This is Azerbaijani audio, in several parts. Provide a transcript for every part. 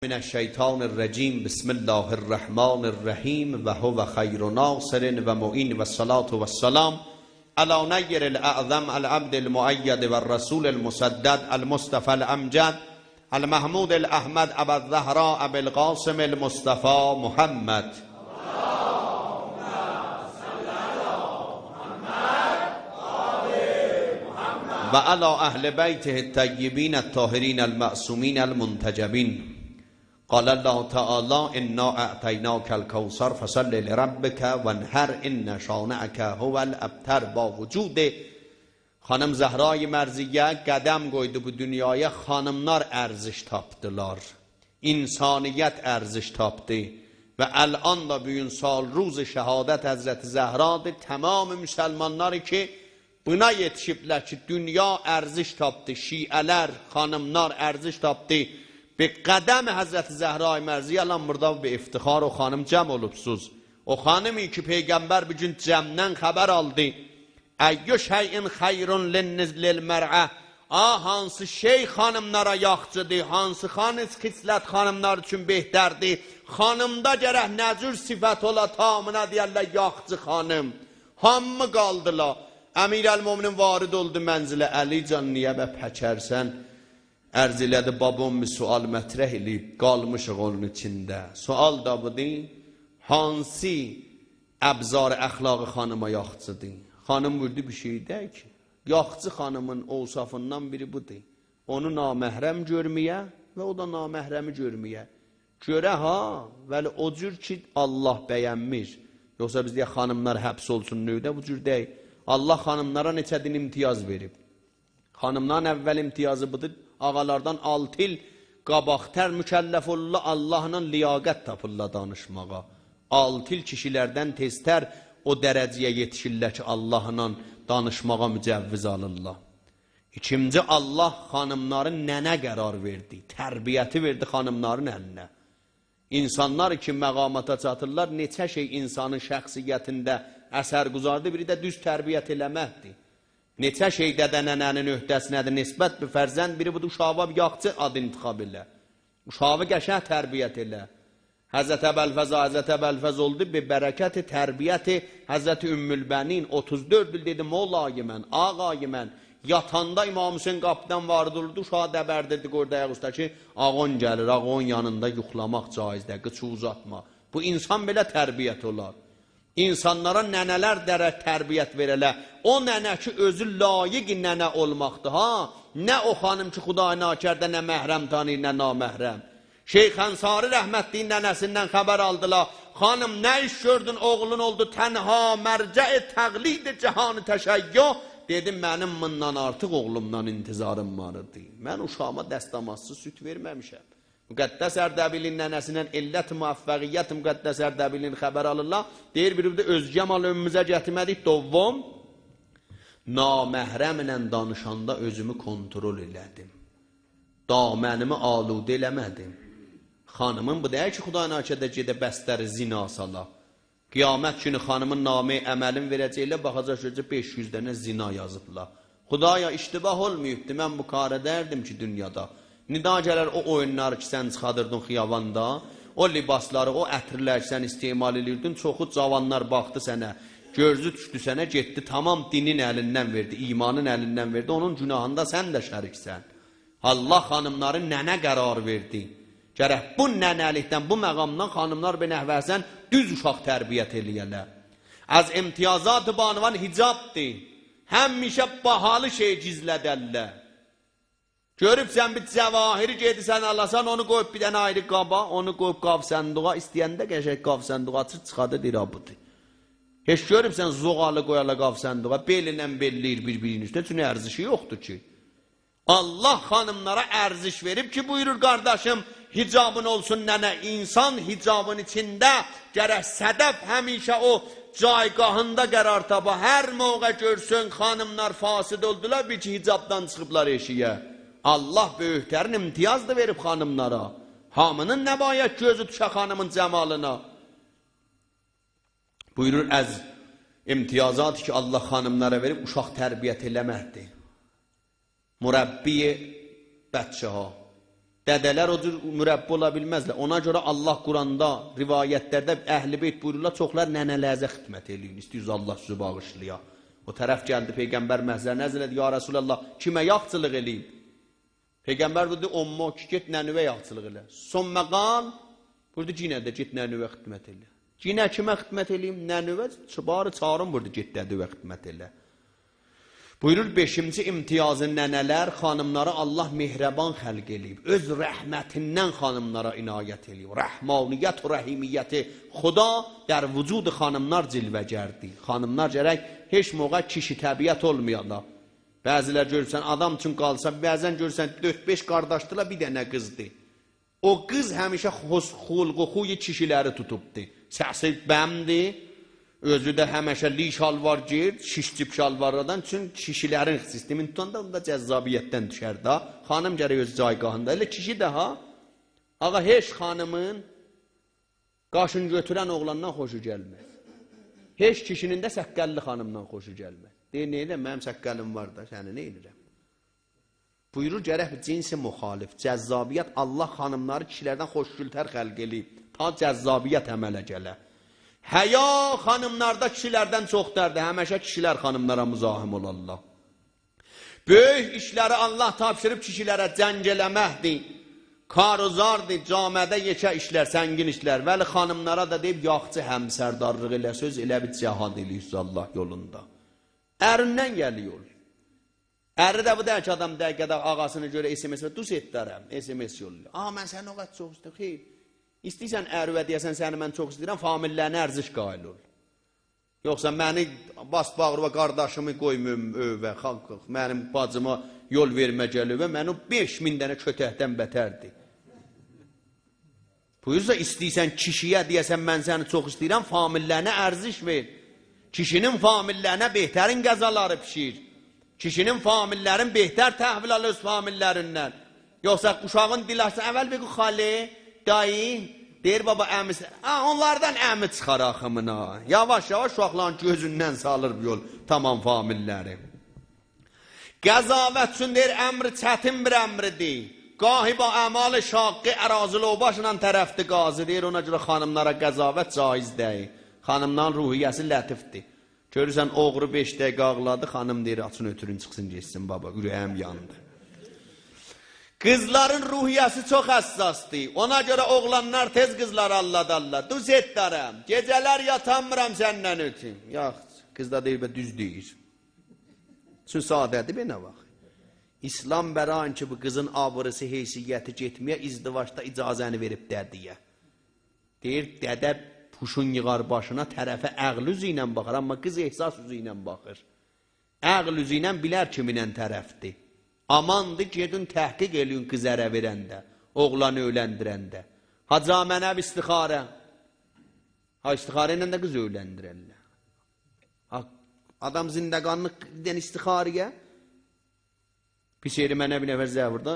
من الشیطان الرجیم بسم الله الرحمن الرحیم و هو خیر ناصر و معین و الصلاة و السلام علی نیر الاعظم العبد المؤید و الرسول المسدد المصطفى الامجد المحمود الاحمد ابا الزهراء ابو القاسم المصطفى محمد و علی اهل بیته الطیبین الطاهرین المعصومین المنتجبین. قال الله تعالی انا اعطیناک الکوثر فصل لربک وانحر ان شانئک هو الابتر. با وجود خانم زهرای مرضیه قدم qoydu bu dünyaya, xanımlar ərziş tapdılar, insaniyyət ərziş tapdı və əl'an da bu gün sal ruzu şəhadət Həzrəti Zəhradır. Tamamı müsəlmanlar ki buna yetişiblər ki dünya ərziş tapdı, şiələr, xanımlar ərziş tapdı. Be qədəm Həzrəti Zəhra-i Mərziyə lan burada bir iftixar o xanım cəm olubsuz. O xanımi ki Peyğəmbər bir gün cəmdən xəbər aldı. Əyyü şeyin xayrun lil mər'ə. Hansı şey xanımlara yaxçıdır, hansı xislət xanımlar üçün behtərdir. Xanımda gərək nəcür sifət ola tamına deyərlər yaxçı xanım. Hamı qaldılar. Əmir-əl-Muminin varid oldu mənzilə. Əli can niyə bə pəkərsən? Ərz elədi babam bir sual mətrəh eləyib, qalmışıq onun içində. Sual da budur, hansı əbzar əxlaqı xanıma yaxçıdır? Xanım buyurdu bir şey deyək ki, yaxçı xanımın ovsafından biri budur. Onu naməhrəm görməyə və o da naməhrəmi görməyə. Görə ha, vəli o cür ki Allah bəyənmir. Yoxsa biz deyək xanımlar həbs olsun nöydə, bu cür deyək. Allah xanımlara neçədin imtiyaz verib. Xanımdan əvvəl imtiyazı budur. Ağalardan 6 il qabaqtər mükəlləf olurlar, Allahla liyaqət tapırlar danışmağa. 6 il kişilərdən teztər o dərəcəyə yetişirlər ki Allahla danışmağa mücəvviz alırlar. İkinci, Allah xanımların nənə qərar verdi, tərbiyyəti verdi xanımların əlinə. İnsanlar ki məqamata çatırlar, neçə şey insanın şəxsiyyətində əsər quzardı, biri də düz tərbiyyət eləməkdir. Neçə şeydə də nənənin öhdəsinədir nisbət bir fərzənd, biri budur uşağa bir yaxçı ad intiqab elə. Uşağı qəşəng tərbiyyət elə. Həzrət Əbəlfəz oldu, bir bərəkəti tərbiyyəti Həzrət Ümmülbənin 34 il dedi, mollayı mən, ağayı mən. Yatanda İmam Hüseyin qapıdan vardı olurdu, uşağı dəbərdirdi, qorda ayaq üstə ki, ağon gəlir, ağon yanında yuxlamaq caizdə, qıçı uzatma. Bu insan belə tərbiyyət olar. İnsanlara nənələr dərək tərbiyyət verələ. O nənə ki özü layiq nənə olmaqdır ha. Nə o xanım ki Xuday nakərdə nə məhrəm tanıyır, nə naməhrəm. Şeyx Ənsari rəhmətliyin nənəsindən xəbər aldılar. Xanım nə iş gördün, oğlun oldu tənha mərcə-i təqlid-i cəhan-ı təşəyyüh. Dedim mənim bundan artıq oğlumdan intizarım vardı. Mən uşağıma dəstəmazsız süt verməmişəm. Müqəddəs Ərdəbilin nənəsindən illət müəffəqiyyət Müqəddəs Ərdəbilin xəbər alırlar. Deyir, bir də özgə mal önümüzə gətirmədik. Dovvam, naməhrəmlə danışanda özümü kontrol elədim. Damənimi aludə eləmədim. Xanımın bu deyək ki, Xuday nakədə gedə bəstəri zina sala. Qiyamət günü xanımın namə əməlin verəcəklə baxacaq ki 500 dənə zina yazıblar. Xudaya iştibah olmayıbdı, mən bu qarə dərdim ki dünyada. Nida gələr o oyunları ki sən çıxadırdın xiyavanda, o libasları, o ətirlər ki sən istemal edirdin, çoxu cavanlar baxdı sənə, gözü düşdü sənə, getdi, tamam dinin əlindən verdi, imanın əlindən verdi, onun günahında sən də şəriksən. Allah xanımların nənə qərar verdi. Gərək bu nənəlikdən, bu məqamdan xanımlar bir nəhvəsən düz uşaq tərbiyyət eləyələr. Az imtiyazat-ı banıvan hicabdır. Həmişə bahalı şey gizlədərlər. Görübsən bir cəvahiri gedirsən alasan, onu qoyub bir dənə ayrı qaba, onu qoyub qav sənduğa, istəyəndə qəşək qav sənduğa açır, çıxadı deyir, budur. Heç görübsən zoğalı qoyala qav sənduğa, belinlə belliyir bir-birinin üstə, çünki ərzişi yoxdur ki. Allah xanımlara ərziş verib ki, buyurur qardaşım, hicabın olsun nənə, insan hicabın içində gərək sədəf həmişə o caygahında qərar taba, hər moğa görsün xanımlar fasid oldular, bir ki hicabdan çıxıblar eşiyə. Allah böyüklərin imtiyaz da verib xanımlara. Hamının nəbayət gözü düşə xanımın cəmalına. Buyurur, əz imtiyazat ki Allah xanımlara verib uşaq tərbiyyət eləməkdir. Mürəbbi bəccəha. Dədələr o cür mürəbbi ola bilməzlər. Ona görə Allah Quranda, rivayətlərdə Əhl-i Beyt buyururlar, çoxlar nənələrzə xidmət eləyin. İstəyirsə Allah sizi bağışlaya. O tərəf gəldi Peyğəmbər məhzər nəzr edir, ya Rasulallah, kimə yaxçılıq eləyim? Peyğəmbər buyurdu, omma ki, get nənüvə yaxçılıq elə. Son məqal, buyurdu, cinə də get nənüvə xidmət elə. Cinə kimə xidmət eləyim? Nənüvə, barı çağırın, buyurdu, get nənüvə xidmət elə. Buyurur 5-ci imtiyazı nənələr, xanımlara Allah mehrəban xəlq eləyib. Öz rəhmətindən xanımlara inayət eləyib. Rəhmaniyyət və rəhimiyyəti Xuda der vücud xanımlar cilvəcərdi. Xanımlar gərək heç moğa kişi təbiət olmayanda. Bəzilər görürsən, adam üçün qalsa, bəzən görürsən 4-5 qardaşdılar, bir dənə qızdı. O qız həmişə xulqu-xuyu kişiləri tutubdu. Səsi bəmdi. Özü də həməşə li şalvar gir, şişcib şalvarlardan üçün kişilərin sistemini tutanda onda cəzzabiyyətdən düşər da. Xanım gərək öz caygahında. Elə kişi də ha, ağa heç xanımın qaşın götürən oğlandan xoşu gəlməz. Heç kişinin də səqqəlli xanımdan xoşu gəlməz. Deyir, neylə, mənim səqqəlim var da, səni nə edirəm? Buyurur, gərək cinsi müxalif, cəzzabiyyət Allah xanımları kişilərdən xoşgültər xəlq eləyib, ta cəzzabiyyət əmələ gələ. Həya xanımlarda kişilərdən çoxdərdir. Həməşə kişilər xanımlara müzahim olarlar. Böyük işləri Allah tapşırıb kişilərə cəng eləməkdir. Karuzardır, camədə yekə işlər, səngin işlər. Vəli xanımlara da deyib, yaxçı həmsərdarlıq elə söz, elə bir cəhad eləyir Allah yolunda. Ərindən gəliyor. Əri də bu deyək ki, adam dəqiqədə ağasını görə SMS və dus etdərəm, SMS yolluyor. Mən sən o qədər çox istəyir, xeyr. İstəyirsən ərvə deyəsən, səni mən çox istəyirəm, famillərinə ərziş qail ol. Yoxsa məni bas bağır və qardaşımı qoymuyum övə, mənim bacıma yol vermə gəlövə, məni 5000 dənə kötəkdən bətərdir. Buyursa, istəyirsən kişiyə deyəsən, mən səni çox istəyirəm, famillərinə ərziş ver. Kişinin famillərinə behtərin qəzaları pişir. Kişinin famillərin behtər təhvil alır öz famillərindən. Yoxsa uşağın dilaşsa, əvvəl bir xali, dayı, deyir baba əmisi, onlardan əmi çıxar axımına. Yavaş-yavaş uşaqların gözündən salır bu yol, tamam familləri. Qəzavət üçün deyir, əmri çətin bir əmridir. Qahiba əmalı şaqqı ərazili o başla tərəfdir qazı, deyir, ona görə xanımlara qəzavət caiz deyil. Xanımların ruhiyyəsi lətifdir. Görürsən, oğru 5 dəqiqə ağladı, xanım deyir, açın ötürün, çıxsın, geçsin baba, ürəyəm yandı. Qızların ruhiyyəsi çox həssasdır. Ona görə oğlanlar tez qızları alladarlar. Düz etdərəm. Gecələr yatamıram səndən ötüm. Yox, qız da deyir, düz deyir. Çünki sadədir, bir nə vaxt. İslam bərain ki, bu qızın abırısı, heysiyyəti getməyə izdivaçda icazəni verib dədiyə. Deyir, dədə puşun yığar başına, tərəfə əql üzü ilə baxır, amma qız ehsas üzü ilə baxır. Əql üzü ilə bilər kiminən tərəfdir. Amandır, gedin təhqiq eləyin qız ərə verəndə, oğlanı öyləndirəndə. Hacı mənəv istixarə. İstixarə ilə də qız öyləndirərlər. Adam zindəqanlıq edən istixarəyə, pis yeri mənə bir nəfər zəvurda,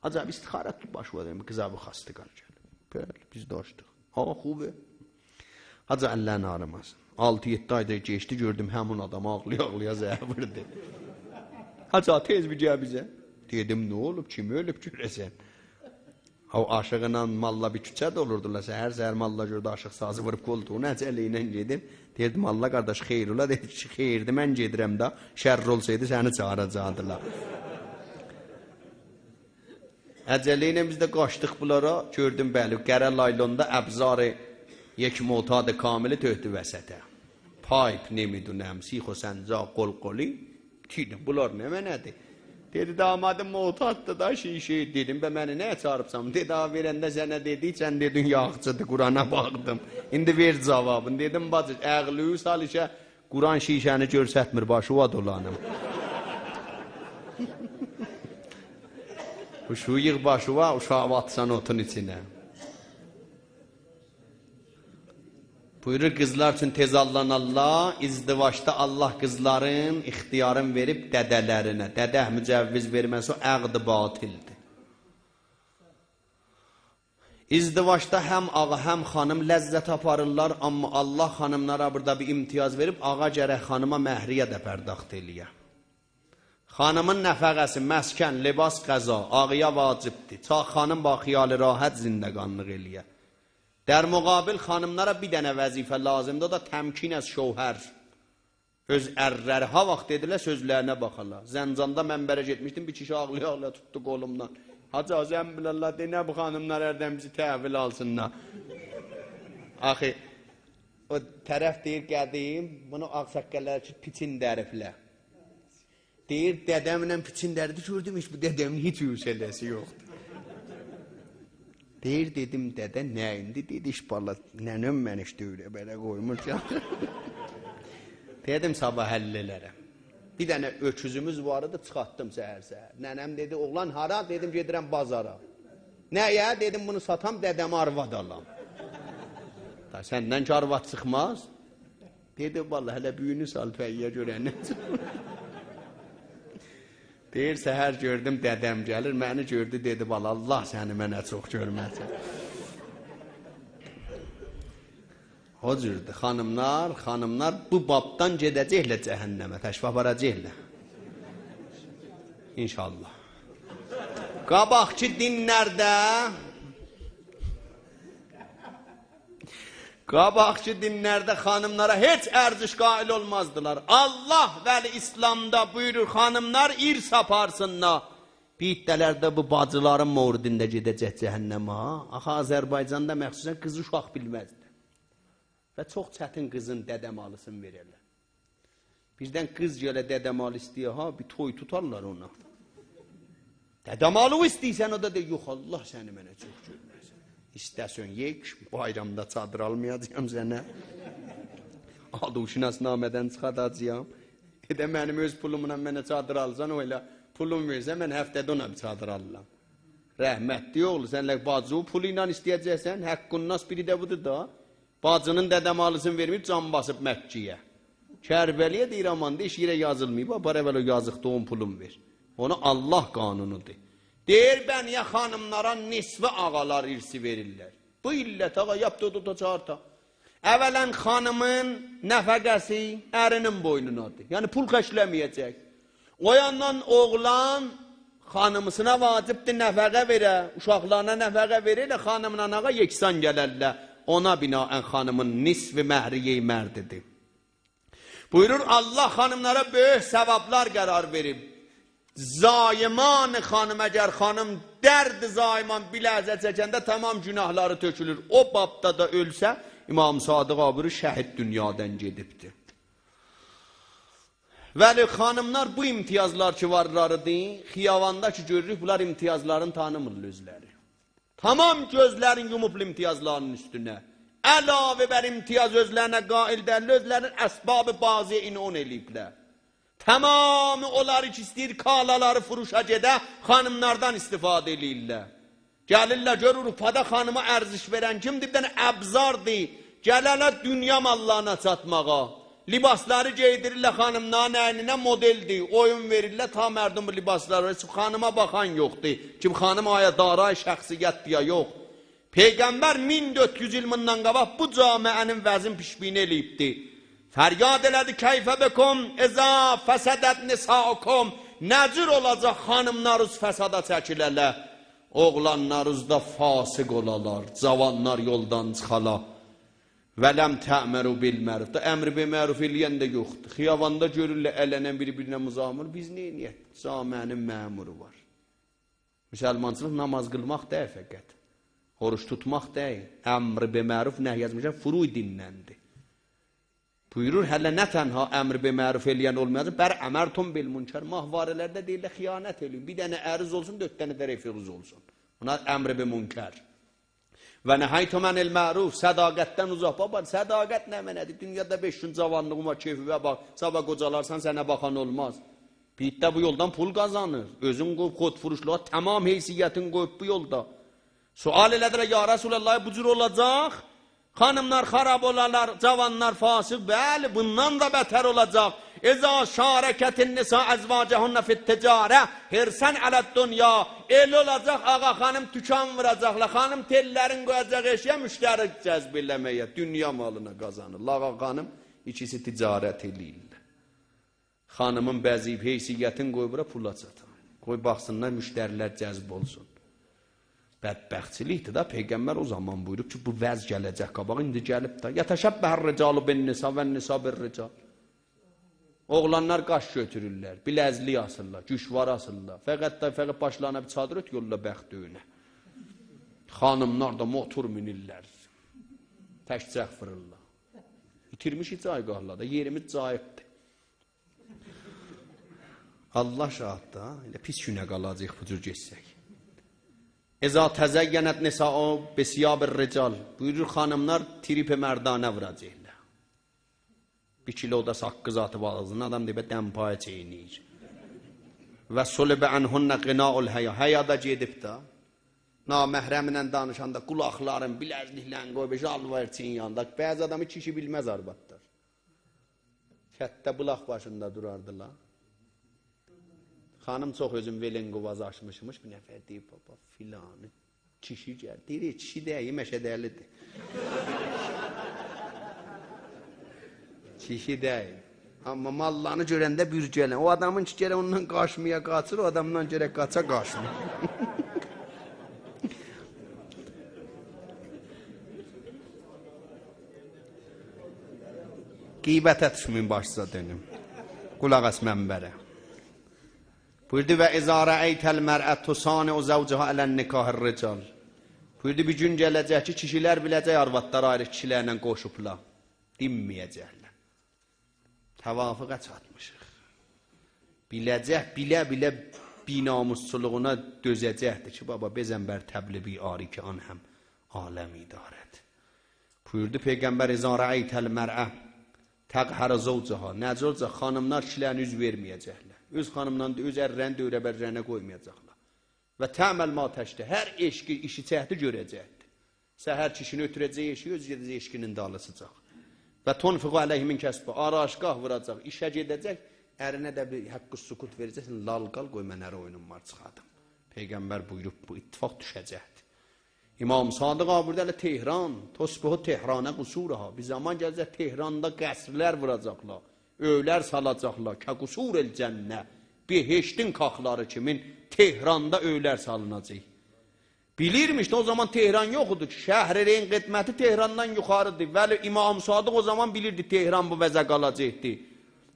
acaba istixarə tut başı var, qıza bu xastıqar gəlir. Böyle, biz də açdıq. Xubə. Hacı əllərini ağrımasın. 6-7 ayda geçdi, gördüm həmin adam ağlaya-ağlaya zəvurdu. Hacı tez bir gəl bizə. Dedim, nə olub, kim ölüb görəsən? O aşığına malla bir küçədə olurdular. Səhər malla gördü, aşıq sazı vırıb qoltuğunu, əcələ ilə gedim. Dedim, Allah qardaş, xeyr ola. Dedi ki, xeyirdir, mən gedirəm da, şərr olsaydı səni çağıracaqdılar. Əcələ ilə biz də qaçdıq bunlara, gördüm, bəli, qərə laylonda əbzarı yek motadı kamili töhdü vəsətə. Payp nemidunəm, sixo sənca qol-qoli. Dedim, bunlar nə mənədir? Dedi, damadım motaddır da şey dedim, və məni nəyə çağırıbsam? Dedi, verəndə sənə dedik, sən dedin, yaxçıdır, Qurana baxdım. İndi ver cavabın. Dedim, bacı, əqlü sal işə, Quran şişəni görsətmir, başı va dolanım. Uşu yığ başı va, uşağı atsan otun içinə. Buyurur, qızlar üçün tez Allah'ın Allah, izdivaçda Allah qızların ixtiyarın verib dədələrinə. Dədə mücəvviz verməsi o əqd-i batildir. İzdivaçda həm ağa, həm xanım ləzzət aparırlar, amma Allah xanımlara burada bir imtiyaz verib, ağa gərək xanıma məhriyə də pərdaxt eləyə. Xanımın nəfəqəsi, məskən, libas, qəza, ağıya vacibdir. Ta xanım ba xiyali rahat zindəqanlıq eləyə. Der muqabil xanımlara bir dənə vəzifə lazımdır, o da təmkin əz şovhər. Öz ərləri, ha vaxt dedilə sözlərinə baxarlar. Zəncanda mənbərə getmişdim, bir kişi ağlaya tutdu qolumdan. Hacı Azəm bilallah, de nə bu xanımlar ərdən bizi təhvil alsınlar. Axı, o tərəf deyir, qədim, bunu ağsaqqəllər ki, piçin dəriflə. Deyir, dədəmlə piçin dərdi gördüm, heç bu dədəmin heç yüksələsi yoxdur. Deyir, dedim, dədə nə indi? Dedi, işbala, nənəm mən işte öyle belə qoymuş ya. Dedim, sabah həll elərəm. Bir dənə öküzümüz var idi, çıxartdım səhər-səhər. Nənəm dedi, oğlan hara? Dedim, gedirəm bazara. Nəyə? Dedim, bunu satam, dədəmi arvad alam. Səndən ki, arvad çıxmaz. Dedi, vallahi, hələ büyünü sal pəyyə görənə. Deyir, səhər gördüm, dədəm gəlir, məni gördü, dedi, bala, Allah səni mənə çox görməsin. O cürdür, xanımlar bu babdan gedəcəklə cəhənnəmə, təşvə aparacaqlə. İnşallah. Qabaqçı dinlərdə xanımlara heç ərziş qail olmazdılar. Allah vəli İslamda buyurur, xanımlar irs aparsınlar. Biddələrdə bu bacıların mövridində gedəcək cəhənnəmə. Axı, Azərbaycanda məxsusən qızı uşaq bilməzdi. Və çox çətin qızın dədəmalısını verirlər. Bizdən qız gələ dədəmalı istəyir, ha, bir toy tutarlar ona. Dədəmalı istəyirsən, o da deyir, yox, Allah səni mənə çox görməsin. İstəsən yek, bayramda çadır almayacağım sənə. Aduşinasnamədən çıxadacağım. Edə mənim öz pulumla mənə çadır alsan, o elə pulum versən, mən həftədə ona bir çadır alıram. Rəhmətli oğlu, sənlə bacı pulu ilə istəyəcəksən, həqqun nas biri də budur da. Bacının dədəmalısını verməyib, can basıb Məkkiyə. Kərbəliyə deyir, aman da iş yerə yazılmayıb, apar əvvəl o yazıqda 10 pulum ver. Onu Allah qanunudur. Deyir, ben ya xanımlara nisvi ağalar irsi verirlər. Bu illət ağa, yapdı o da çağırta. Əvvələn xanımın nəfəqəsi ərinin boynunadır. Yəni pul xəşləməyəcək. O yandan oğlan xanımısına vacibdir nəfəqə verə, uşaqlarına nəfəqə verir, xanımla ağa yeksan gələrlər. Ona binaən xanımın nisvi məhriyeyi mərdidir. Buyurur, Allah xanımlara böyük səvablar qərar verib. Zayman xanım, əgər xanım dərd zayman biləzə çəkəndə tamam günahları tökülür. O babda da ölsə, İmam Sadıq abiri şəhid dünyadan gedibdir. Vəli xanımlar bu imtiyazlar ki varlarıdır, xiyavanda ki görürük, bunlar imtiyazların tanımırlı özləri. Tamam gözlərin yumublu imtiyazlarının üstünə. Əlavə bər imtiyaz özlərinə qail dərli, özlərinin əsbabı baziyə inon eləyiblər. Tamamı onlar ki istəyir kalaları furuşa gedə, xanımlardan istifadə eləyirlər. Gəlirlər, görür, Upada xanıma ərziş verən kimdir? Bir dənə əbzardır. Gələrlər dünya mallarına çatmağa. Libasları geydirirlər xanımların əyninə modeldir. Oyun verirlər, tam mərdum bu libaslar var. Xanıma baxan yoxdur. Kim xanım aya daray şəxsiyyətdir ya yox. Peyğəmbər 1400 il bundan qabaq bu camiənin vəzin pişbini eləyibdir. Fəryad elədi, keyfə bekum, eza fəsədət nisaukum. Nəcür olacaq xanımlarız fəsada çəkilələr. Oğlanlarız da fasıq olalar, cavanlar yoldan çıxalar. Vələm tə'məru bil məruf. Da əmri bi məruf eləyən də yoxdur. Xiyavanda görürlər, ələnən bir-birinə muzamır. Biz neyniyək? Camiənin məmuru var. Müsəlmançılıq namaz qılmaq deyil fəqət. Oruç tutmaq deyil. Əmri bi məruf nəh yazmışlar, furuy dinləndi. Buyurur, hələ nə tənha əmr bi məruf eləyən olmayacaq, bər əmərtum bil münkər. Mahvarələrdə deyirlər, xiyanət eləyin. Bir dənə əriz olsun, 4 dənə də refiruz olsun. Buna əmr bi münkər. Və nəhaytumən el məruf, sədaqətdən uzaq. Baba, sədaqət nə mənədir? Dünyada 5 gün cavanlığım var, keyfivə bax. Sabah qocalarsan, sənə baxan olmaz. Bir də bu yoldan pul qazanır. Özün qoyub, xod furuşluğa, tamam heysiyyətin qoyub bu yolda. Sual elədilər, ya Rasulallah, bu cür olacaq. Xanımlar xarab olarlar, cavanlar fasıq, bəli, bundan da bətər olacaq. Eza şarəkətin nisa əzvacəhunna fit ticarə, hirsən ələd dünya, el olacaq, ağa xanım tükan vuracaqlar, xanım tellərin qoyacaq eşyə, müştəri cəzb eləməyə, dünya malına qazanır. Ağa xanım ikisi ticarət eləyirlər. Xanımın bəziyib heysiyyətin qoy bura pula çatan. Qoy baxsınlar, müştərilər cəzb olsun. Bədbəxtçilikdir da, Peyğəmbər o zaman buyurub ki, bu vəz gələcək qabağa, indi gəlib da. Yətəşəbbəhər ricalu bin nisa və nisa bir rical. Oğlanlar qaş götürürlər, biləzli asırlar, güşvar asırlar. Fəqət başlarına bir çadır öt, yolla bəxt döyünə. Xanımlar da motor minirlər, təkcək fırırlar. İtirmişik caygahlarda, yerimiz cayıbdır. Allah şahiddə, elə pis günə qalacaq bu cür geçsək. Eza təzəyyənət nisa'u besiyabir rical. Buyurur, xanımlar trip mərdanə vuracaqlar. Bir kilo da saqqız atıb ağzına, adam deyib, dəmpaya çeynir. Və sulibə ənhunnə qina'ul həya. Həyada gedib da, naməhrəminə danışanda qulaqların, biləzliklərini qoyub, jalvar çiyin yanında. Bəzi adamı kişi bilməz arbatlar. Kətdə bulaq başında durardılar. Xanım çox özüm velenqovazı açmışmış, bir nəfər deyib, baba filanı, kişi gəl. Deyir, kişi deyil, məşədəlidir. Kişi deyil. Amma mallarını görəndə bir gələn. O adamın ki, gələ ondan qaçmaya qaçır, o adamdan gərək qaça qaçmır. Qeybətə düşməyin başsa dönüm. Qulaq as mənbərə. Buyurdu və izarə eytəl mərət tusani o zəvcəha ələn nikahır rical. Buyurdu bir gün gələcək ki, kişilər biləcək arvadlar ayrı kişilərlə qoşubla. Dinməyəcəklər. Təvafüqə çatmışıq. Biləcək, bilə-bilə binamusçuluğuna dözəcəkdir ki, baba bezənbər təbliği ari ki, an həm aləm idarət. Buyurdu Peyğəmbər izarə eytəl mərət təqhərə zəvcəha. Necə olacaq? Xanımlar kişilərin üz verməyəcəklər. Öz xanımdan öz ərrəni dövrəbərlərinə qoymayacaqlar. Və təməl ma təşdə, hər eşki işi çəhdi görəcəkdir. Səhər kişini ötürəcək eşki, öz gedəcək eşkinin dalısıcaq. Və tonfiqu əleyhimin kəsbə, araşqah vuracaq, işə gedəcək, ərinə də bir haqqı sukut verəcəksin, lal-qal qoy mən ərə oyunum var çıxadım. Peyğəmbər buyurub, bu ittifaq düşəcəkdir. İmam Sadıq burada elə Tehran, tosbuhu Tehranə qusurha, bir zaman gələcək Tehranda qəsrlər vuracaqlar. Öylər salacaqlar, kəqusur el cənnə, beheştin qaxları kimin Tehranda öylər salınacaq. Bilirmiş də o zaman Tehran yoxudur ki, şəhririn qidməti Tehrandan yuxarıdır. Vəli İmam Sadıq o zaman bilirdi Tehran bu vəzə qalacaqdır.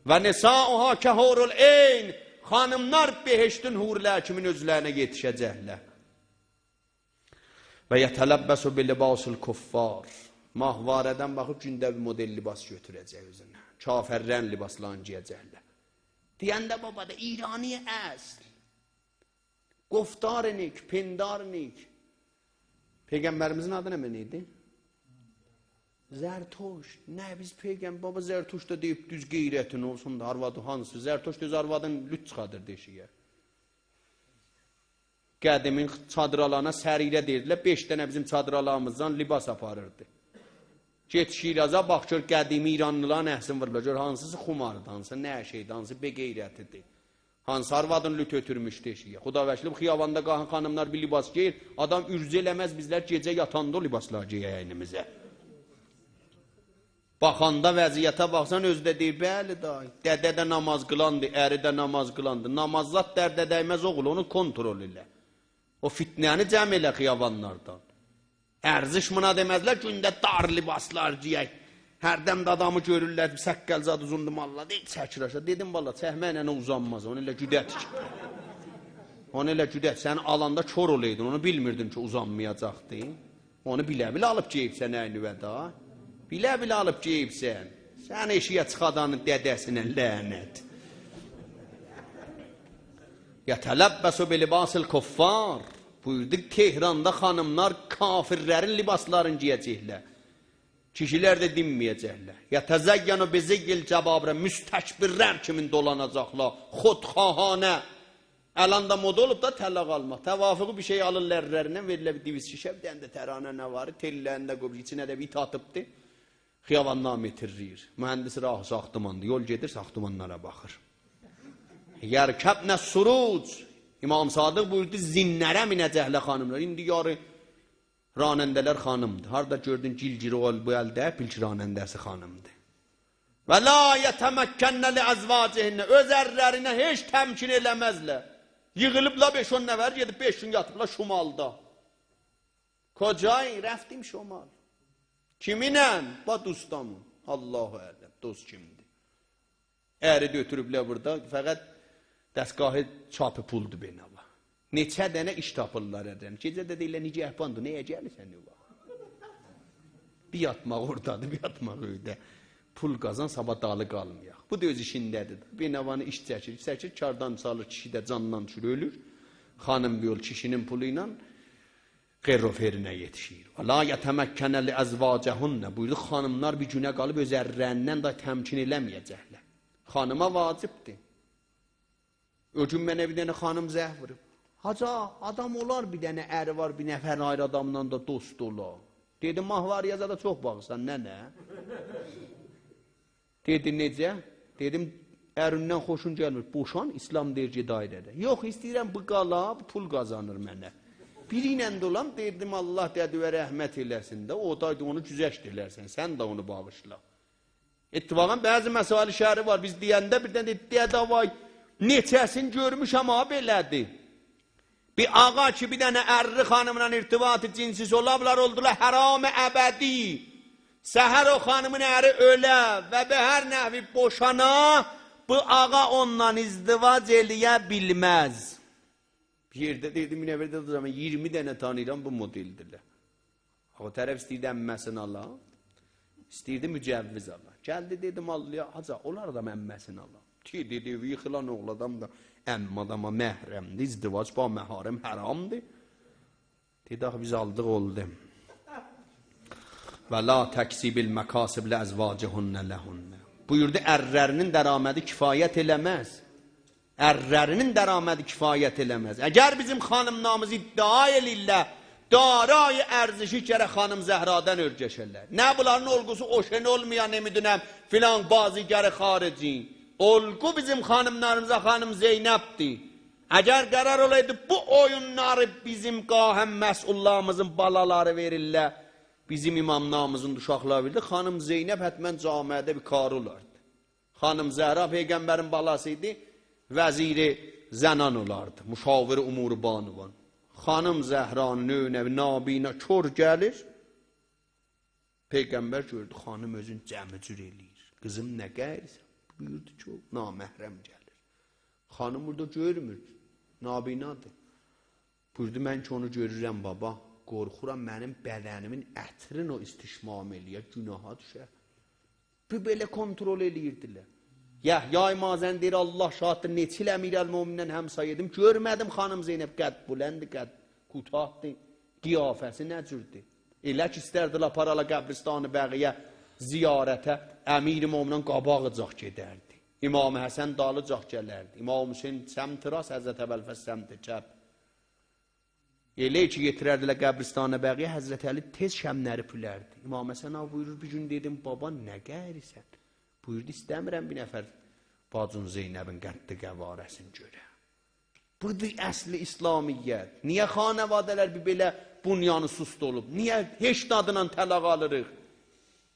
Və nisa'uha kəhurul eyn, xanımlar beheştin hurlər kimin özlərinə yetişəcəklər. Və yətələbbəsu bi libasul kuffar, mahvarədən baxıb gündə bir model libas götürəcək özünə. Kafərrən libaslarını giyəcəklər. Deyəndə baba da İrani əsl. Qoftarnik, pindarnik. Peyğəmbərimizin adı nə məniydi? Zərtoş. Nə biz Peyğəmbər, baba Zərtoş da deyib düz qeyrətin olsun da arvadı hansı? Zərtoş düz arvadın lüt çıxadır deşiyə. Qədimin çadralarına sərirə deyirdilər. 5 dənə bizim çadralarımızdan libas aparırdı. Get Şiraza, bax gör qədimi İranlıların əhsin vırlar, gör hansısı xumardır, hansı nə şeydir, hansı beqeyrətidir. Hansı arvadın lüt ötürmüşdü eşiyə. Xudavəşli bu xiyavanda qahan xanımlar bir libas geyir, adam ürcə eləməz bizlər gecə yatanda o libaslar geyə əynimizə. Baxanda vəziyyətə baxsan özdə deyir, bəli da, dədə də namaz qılandı, əri də namaz qılandı. Namazzat dərdə dəyməz oğul, onu kontrol elə. O fitnəni cəm elə xiyavanlardan. Ərzişmına deməzlər, gündə dar libaslar giyək. Hərdən də adamı görürlər, səqqəlzad uzundu malla, deyil, çəkir aşağı. Dedim, valla, çəhməklə uzanmaz, onu elə güdət ki. Onu elə güdət, sən alanda kör olaydın, onu bilmirdin ki, uzanmayacaqdı. Onu bilə-bilə alıb geyibsən əynüvədə. Bilə-bilə alıb geyibsən. Sən eşiyə çıxadanın dədəsinə lənət. Yətələbbəsu bi libasil kuffar. Buyurdu, Tehranda xanımlar kafirlərin libaslarını giyəcəklər. Kişilər də dinməyəcəklər. Yətəzəyyənu biziyyil cəbabrə, müstəkbirlər kimin dolanacaqlar, xodxahanə. Əlanda moda olub da tələq almaq. Təvafüqü bir şey alırlar ərlərindən, verirlər bir diviz şişə, bir dənə də təranə nə var, tellərində qoyub, içinə də bir it atıbdı. Xiyavandan metirir. Mühəndis rahı saxtımandır, yol gedir, saxtımanlara baxır. Yərkəbnə suruc. İmam Sadıq buyurdu, zinlərə minəcəklər xanımlar. İndi yarı ranəndələr xanımdır. Harada gördün Cilciri ol bu əldə, bil ki ranəndəsi xanımdır. Və la yetəməkkənnə li əzvacihinnə. Öz ərlərinə heç təmkin eləməzlər. Yığılıbla 5-10 nəfər gedib 5 gün yatıblar Şumalda. Kocay, rəftim Şumal. Kiminlə? Ba dostamın. Allahu ələm, dost kimdir? Əri götürüblər burada, fəqət dəstgahı çapı puldur benava. Neçə dənə iş tapırlar ədən. Gecə də deyirlər, necə əhbandır, nəyə gəlirsən? Bir yatmaq oradadır, bir yatmaq öydə. Pul qazan, sabah dalı qalmayaq. Bu da öz işindədir. Benavanı iş çəkir, kardan salır, kişi də candan düşür, ölür. Xanım bir yol kişinin pulu ilə qerroferinə yetişir. La yətəməkkənə li əzvacəhunnə. Buyurdu, xanımlar bir günə qalıb öz ərlərindən da təmkin eləməyəcəklər. Xanıma vacibdir. O gün mənə bir dənə xanım zəh vurub. Haca, adam olar bir dənə əri var, bir nəfər ayrı adamla da dost olar. Dedim, mahvariyəzə də çox baxırsan, nə? Dedi, necə? Dedim, ərindən xoşun gəlmir. Boşan, İslam deyir ki, dairədə. Yox, istəyirəm, bu qala, pul qazanır mənə. Biri ilə dolam, dedim, Allah dədivə rəhmət eləsin də, o da onu güzəşt eləsən, sən də onu bağışla. İttifaqən bəzi məsələ şəhəri var, biz deyəndə birdən deyəndə davay, neçəsin görmüşəm, belədir. Bir ağa ki, bir dənə ərri xanımla irtibatı cinsiz olablar, oldular həram-ı əbədi. Səhər o xanımın əri ölə və bir hər nəvi boşana, bu ağa ondan izdivac eləyə bilməz. Bir yerdə deydim, minəvərdə o zaman 20 dənə tanıyıram bu modeldirlər. O tərəf istəyirdi əmməsini Allah, istəyirdi mücəvviz Allah. Gəldi dedim Allah'a, haca, onlar da əmməsini Allah. Ki dedi, yıxılan oğul adam da əmm adama məhrəmdir, izdivac ba məharəm həramdır. Dedi, biz aldıq oldu. Və la təksibil məkasiblə əzvacihunnə ləhunnə. Buyurdu, ərlərinin dəramədi kifayət eləməz. Ərlərinin dəramədi kifayət eləməz. Əgər bizim xanımnamız iddia elirlər, daray ərzişi kərə xanım Zəhradən örgəşərlər. Nə bunların olgusu oşen olmayan, nemidünəm, filan bazigəri xarici. Olgu bizim xanımlarımıza xanım Zeynəbdir. Əgər qərar olaydı, bu oyunları bizim qahəm məsullahımızın balaları verirlər. Bizim imamlarımızın uşaqları verirlər. Xanım Zeynəb hətmən camiədə bir karı olardı. Xanım Zəhra Peyğəmbərin balasıydı, vəziri zənan olardı. Müşavir umuru banuvan. Xanım Zəhranın önə nabinə kör gəlir. Peyğəmbər gördü, xanım özün cəmicür eləyir. Qızım nə qəyirsən? Buyurdu ki, o naməhrəm gəlir. Xanım burada görmür, nabinadır. Buyurdu, mən ki onu görürəm baba, qorxuram mənim bədənimin ətrin o istişmam eləyə, günaha düşər. Bu belə kontrol eləyirdilər. Yahya Mazən deyir, Allah şahiddir, neçil əmirəl-mümindən həmsay edim, görmədim xanım Zeynəb qəd buləndi, qəd qutahdır, qiyafəsi nəcürdür. Elə ki, istərdilər paralı qəbristanı bəqiyə ziyarətə, əmir-i-mümindən qabağıcaq gedərdi. İmam Həsən dalıcaq gələrdi. İmam Hüseyin səmtiras, Həzrət Əbəlfəz səmti kəb. Elə ki, getirərdilər qəbristanə bəqiyə, Həzrət Əli tez şəmləri pülərdi. İmam Həsən buyurur, bir gün dedim, baba, nə qəyrisən? Buyurdu, istəmirəm bir nəfər bacın Zeynəbin qəddi qəvarəsin görə. Budur əsli İslamiyyət. Niyə xanəvadələr bir belə bunyanı sust olub? Niyə heç dadından tələq alırıq?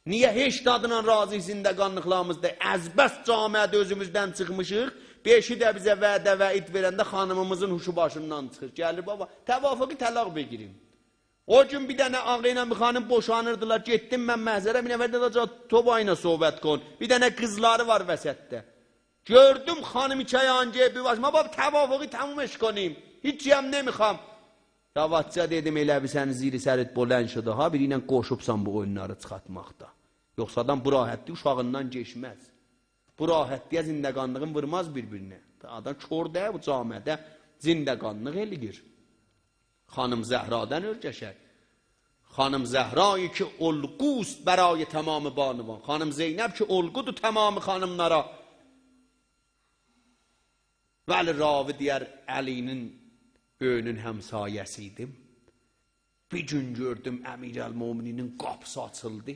Niyə heç dadından razı zindəqanlıqlarımızda əzbəs camiədə özümüzdən çıxmışıq? Beşi də bizə vədə və id verəndə xanımımızın huşu başından çıxır. Gəlir baba, təvafıqı tələq begirim. O gün bir dənə ağa ilə bir xanım boşanırdılar, getdim mən məhzərə, bir nəfər də toba ilə sohbət qon. Bir dənə qızları var vəsətdə. Gördüm xanım çayancıya bir başıma, baba təvafıqı tamam eş konayım, hiç yem nemixam. Davatça dedim, elə bir səni ziri sərid bolən şıdı, ha biri ilə qoşubsan bu oyunları çıxartmaqda. Yoxsa adam bu rahətli uşağından geçməz. Bu rahətliyə zindəqanlığın vırmaz bir-birinə. Adam kör də bu camiədə zindəqanlıq eləyir. Xanım Zəhradən örgəşər. Xanım Zəhrayı ki olqust bərayı tamamı banuvan. Xanım Zeynəb ki olqudur tamamı xanımlara. Vəli ravi deyər Əlinin önün həmsayəsiydim. Bir gün gördüm Əmirəl-Mömininin qapısı açıldı.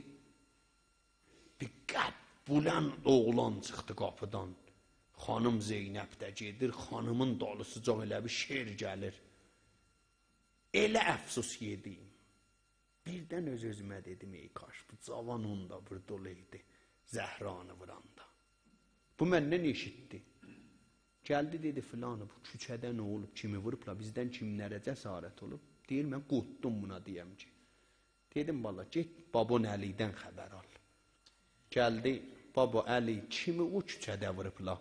Bir qəd bulən oğlan çıxdı qapıdan. Xanım Zeynəb də gedir, xanımın dalısı elə bir şer gəlir. Elə əfsus yedim. Birdən öz-özümə dedim, ey kaş, bu cavan onda burada olaydı. Zəhranı vuranda. Bu məndən eşitdi. Gəldi dedi filanı, bu küçədə nə olub, kimi vurubla, bizdən kimlərə cəsarət olub. Deyir, mən qutdum buna deyəm ki. Dedim, bala, get Babon Əlidən xəbər al. Gəldi, Baba Əli, kimi o küçədə vurubla?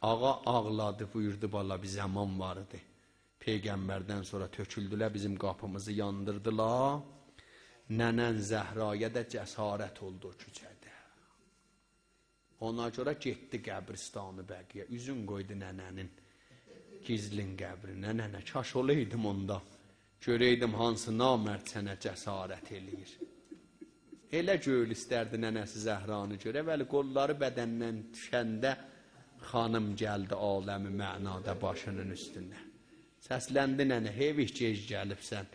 Ağa ağladı, buyurdu, bala, bir zaman vardı. Peyğəmbərdən sonra töküldülər, bizim qapımızı yandırdılar. Nənən Zəhraya da cəsarət oldu o küçədə. Ona görə getdi qəbristanı bəqiyə, üzün qoydu nənənin gizlin qəbrinə. Nənə, kaş olaydım onda, görəydim hansı namərd sənə cəsarət eləyir. Elə göl istərdi nənəsi Zəhranı görə, vəli qolları bədəndən düşəndə xanım gəldi aləmi mənada başının üstünə. Səsləndi nənə, heyvih gec gəlibsən.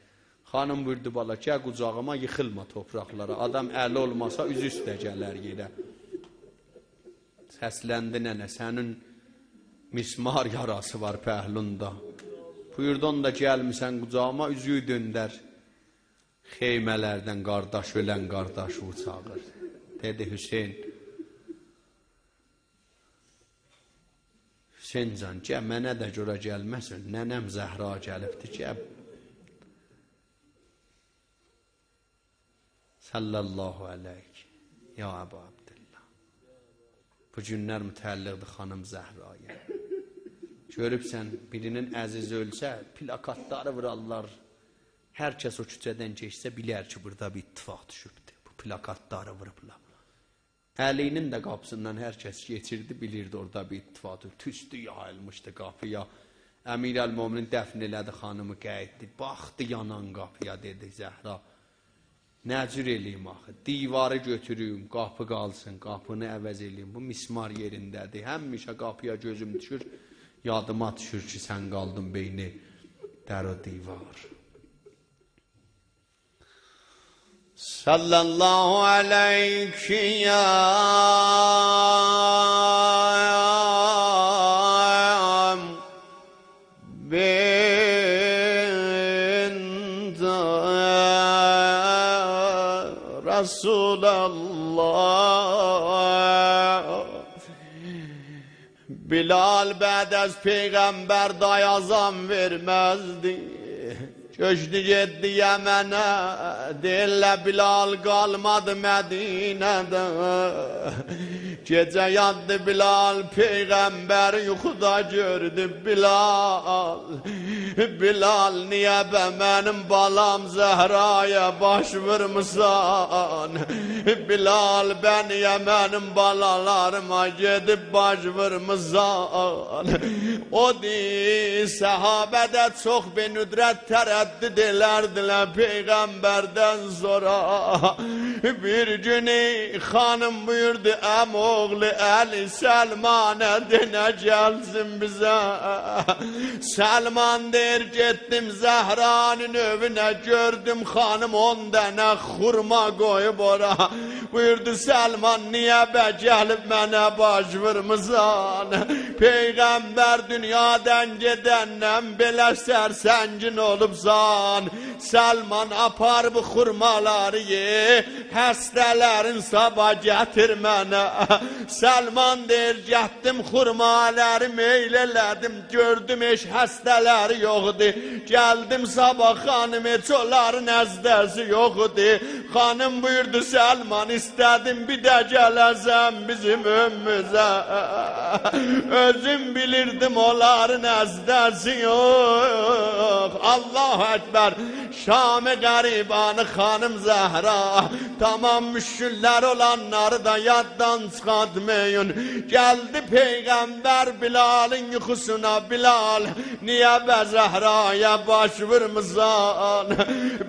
Xanım buyurdu, bala, gəl qucağıma, yıxılma topraqlara. Adam əli olmasa üzü üstə gələr yerə. Səsləndi nənə, sənin mismar yarası var pəhlunda. Buyurdu, onda gəlmisən qucağıma, üzüyü döndər. Xeymələrdən qardaş ölən qardaşı uçağır. Dedi, Hüseyin, Hüseyin can, gəl, mənə də görə gəlməsin. Nənəm Zəhra gəlibdi, gəl. Sallallahu aleyk, ya Əbu Abdillah. Bu günlər mütəlliqdir xanım Zəhraya. Görübsən, birinin əziz ölsə, plakatları vurarlar. Hər kəs o küçədən keçsə, bilər ki, burada bir ittifaq düşübdür. Bu plakatları vurublar. Əlinin də qapısından hər kəs geçirdi, bilirdi orada bir ittifaq düşübdür. Tüstü yayılmışdı qapıya. Əmir əl-Mominin dəfn elədi xanımı qəyitdi. Baxdı yanan qapıya, dedi Zəhra. Nəcür eləyim axı, divarı götürüyüm, qapı qalsın, qapını əvəz eləyim. Bu mismar yerindədir. Həmişə qapıya gözüm düşür, yadıma düşür ki, sən qaldın beyni dər o divar. Sallallahu aleyki ya Resulallah. Bilal bəd-əz Peyğəmbər dayazam verməzdi. Köçdü getdi Yəmənə, deyirlə Bilal qalmadı Mədinədə. Gecə yatdı Bilal, Peyğəmbər yuxuda gördü Bilal. Bilal, niyə bə mənim balam Zəhraya baş vurmusan? Bilal, bə niyə mənim balalarıma gedib baş vurmusan? O deyir, səhabədə çox benüdrət tərəddüd elərdilər Peyğəmbərdən sonra. Bir günü xanım buyurdu, əmoğlu Əli Səlmanə denə gəlsin bizə. Səlman deyir, getdim Zəhranın övünə, gördüm xanım 10 dənə xurma qoyub ora. Buyurdu Səlman, niyə bə gəlib mənə baş vurmusan? Peyğəmbər dünyadan gedəndən belə sərsəngin olubsan. Səlman, apar bu xurmaları ye, həstələrin sabah gətir mənə. Səlman deyir, getdim xurmaları meyl elədim, gördüm eş həstələri yoxdur. Gəldim sabah xanım, heç onların əzdəsi yoxdur. Xanım buyurdu Səlman, istədim bir də gələzəm bizim ömmüzə. Özüm bilirdim onların əzdəsi yox. Allahu Ekber, Şam-ı qəribanı xanım Zəhra, tamam müşküllər olanları da yaddan çıxartmayın. Gəldi Peyğəmbər Bilal'in yuxusuna, Bilal, niyə bə Zəhraya baş vurmusan?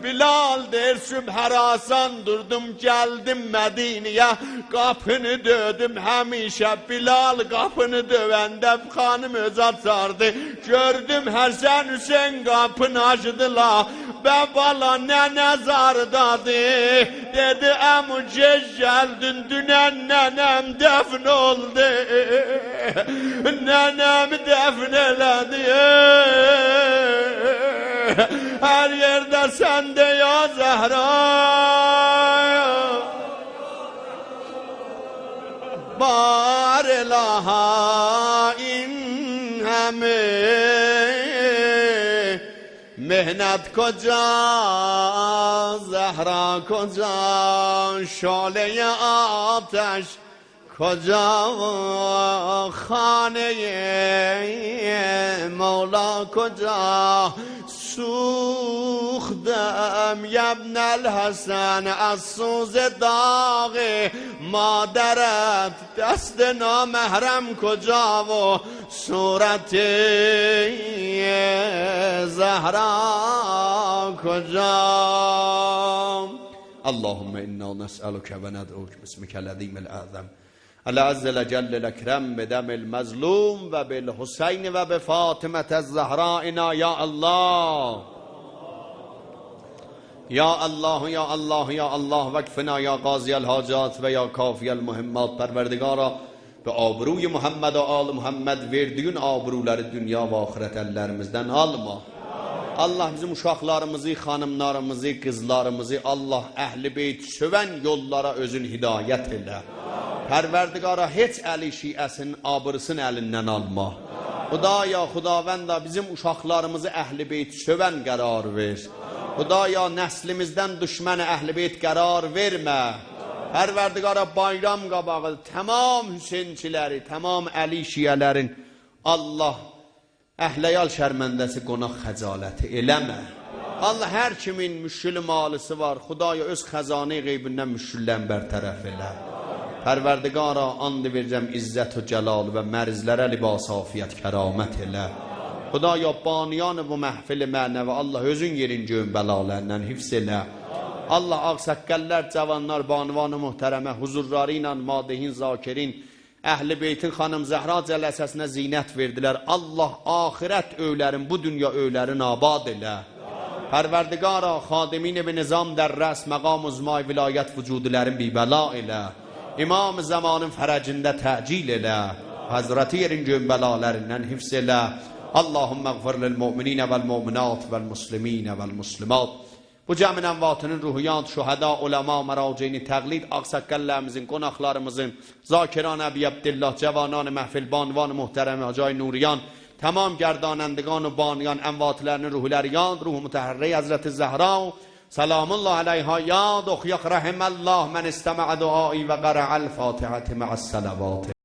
Bilal deyir, sübhərasan durdum, gəldim Mədiniyə, qapını dödüm həmişə. Bilal qapını dövəndə xanım öz açardı, gördüm Həsən Hüseyin qapını açdılar. Bə bala nə nəzardadır, dedi əmu gec gəldin, dünən nənəm dəfn oldu, nənəm dəfn elədi. Hər yerdə səndə ya Zəhra. آها این همه مهنت کجا زهرا کجا شعله آتش کجا خانه مولا کجا سوختم یبن الحسن از سوز داغ مادرت دست نامحرم کجا و صورت زهرا کجا اللهم انا نسألك و ندعوك باسمك العظیم الاعظم العز الجل الاکرم بدم المظلوم و بالحسین و بفاطمه الزهراء یا الله یا الله یا الله یا الله وکفنا یا قاضی الحاجات و یا کافی المهمات. پروردگارا به آبروی محمد و آل محمد verdiğin abruları dünya ve ahiret ellerimizden alma. Allah bizim uşaqlarımızı, xanımlarımızı, kızlarımızı Allah əhl-i beyt söven yollara özün hidayət elə. Pərverdigara heç əli şiəsinin abırısını əlindən alma. Xudaya, xudavəndə bizim uşaqlarımızı əhl-i beyt sövən qərar ver. Xudaya nəslimizdən düşməni əhl-i beyt qərar vermə. Pərverdigara bayram qabağı tamam Hüseynçiləri, tamam Əli şiyələrin Allah əhləyal şərməndəsi qonaq xəcaləti eləmə. Allah hər kimin müşkülü malısı var, Xudaya öz xəzanə qeybindən müşküllən bərtərəf elə. Pərverdigara and verəcəm izzət və cəlal və mərzlərə libas afiyət kəramət elə. Xudaya baniyan bu məhfil mənəvi Allah özün yerin göyün bəlalərindən hifz elə. Allah ağsaqqəllər, cavanlar, banuvan-ı muhtərəmə huzurları ilə madehin, zakirin, əhl-i beytin xanım Zəhra cələsəsinə zinət verdilər. Allah axirət öylərin, bu dünya öylərin abad elə. Pərverdigara xadimin-i bi nizam در rəs məqam uzmay vilayət vücudilərin bibəla elə. İmam zamanın fərəcində təcil elə. Həzrəti yerin göyün bələlərindən hifz elə. Allahümmə qfir lil-mu'minina vəl-mu'minat vəl-muslimina vəl-muslimat. Bu cəmin ənvatının ruhiyat, şühəda, ulema, məraceyni, təqlid, ağsaqqəllərimizin, qonaqlarımızın, zakiran Əbi Abdillah, cəvanan-ı məhfil, banvan-ı muhtərəm, Hacay Nuriyan, tamam gərdanəndiqan-ı baniyan, ənvatlərinin ruhləri yad, ruhu mütəhərri Həzrəti Zəhra, salamullah aleyha yad, oxuyaq rəhiməllah, mən istəmə duai və qərə'əl-fatihəti mə'əs-sələvatı.